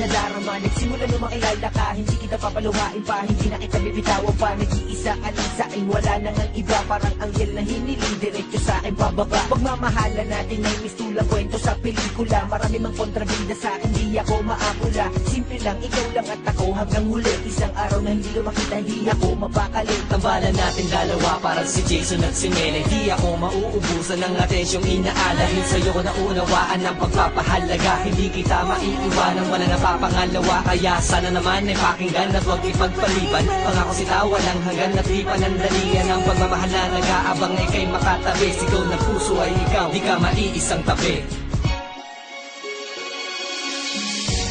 nadarama. Nagsimula nung makilala ka, hindi kita papaluhain pa, hindi na kita bibitawan pa. Nag-iisa ka lang sa'kin, wala nang ang iba. Parang anghel na hiniling, diretso sa'kin pababa. Pagmamahala natin ay mistula, kwento sa pelikula. Marami mang kontrabida sa'kin, di ako maapula. Simple lang, ikaw lang at ako hanggang huli. Isang araw na hindi lumakita, hindi ako mapakalit. Tambalan natin dalawa parang si Jason at si Nene. Di ako mauubusan ng atensyong inaalahin. Sa'yo ko naunawaan ng pagpapahalaga. Hindi kita maiiwanan, wala napapangalawa. Kaya sana naman ay pakinggan at huwag ipagpaliban. Pangako sila walang hanggan at di panandalian. Ang pagmamahal na nag-aabang ay kay makatabi. Sigaw ng puso ay ikaw, di ka maiisang tabi.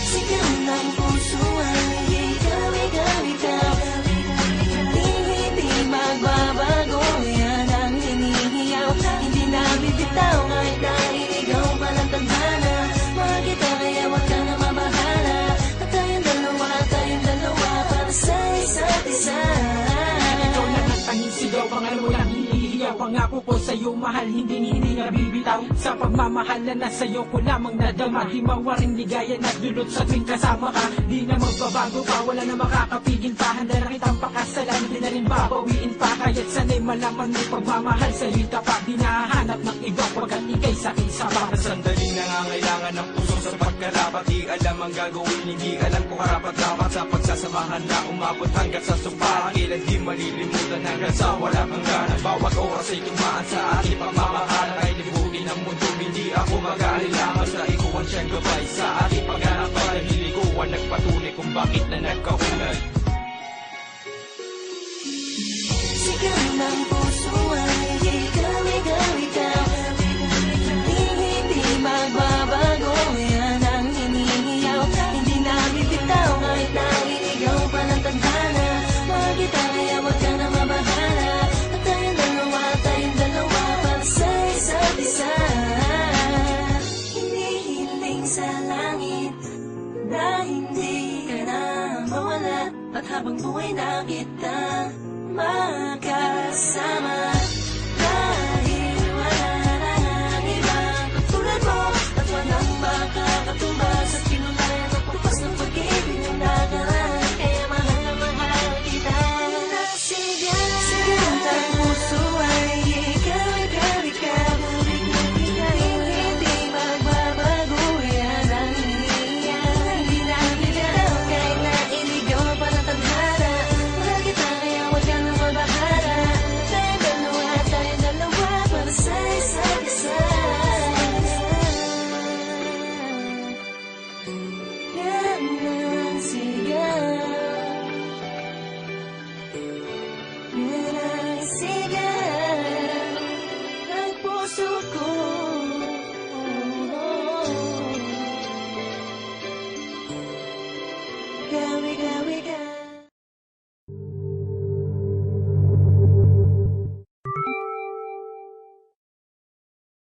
Sigaw ng puso ay ikaw, ikaw, ikaw. Hindi magbabago, yan ang hinihiyaw. Hindi na bibitaw kahit nainigaw pa ng tandana. Mahal kita kaya wag ka na mamahala. At tayong dalawa para sa isa't isa. Ikaw lang ang tanging sigaw, pangalan mo lang hinihiyaw. Pangako ko sa'yo mahal, hindi nabibitaw. Sa pagmamahal na nasa'yo ko lamang nadama. Di mawaring ligaya na dulot sa tuwing kasama ka. Di na magbabago pa, wala na makakapigil pa. Handa na kitang pakasalan, di na rin babawiin pa. Kaya't sanay malaman mo pagmamahal sa'yo'y tapat. Di nahanap ng iba pagkat ika'y sa'kin sapat. Sandaling nangangailangan ng puso sa pagkarapat. Di alam ang gagawin, hindi alam kung karapat dapat. Sa pagsasamahan na umabot hanggang sa sumpahan. Kailan di malilimutan hanggang sa wala kang gana. Bawat oras ay tumaan sa ating pagmamahal. Ay libutin ang mundo, hindi ako mag-aalala. Basta ikaw ang siyang gabay sa ating paghanap. Ay nilikuan, nagpatunay kung bakit na nagkahulay. Sigaw ng puso ay ikaw, ikaw, ikaw. Hindi magbabago, yan ang hinihiyaw. Hindi na bibitaw kahit nainigaw pa ng tandana. Mahal kita kaya wag ka na mabahala. At tayong dalawa para sa isa't isa. Hinihiling sa langit na hindi ka na mawala. At habang buhay na kita makasama.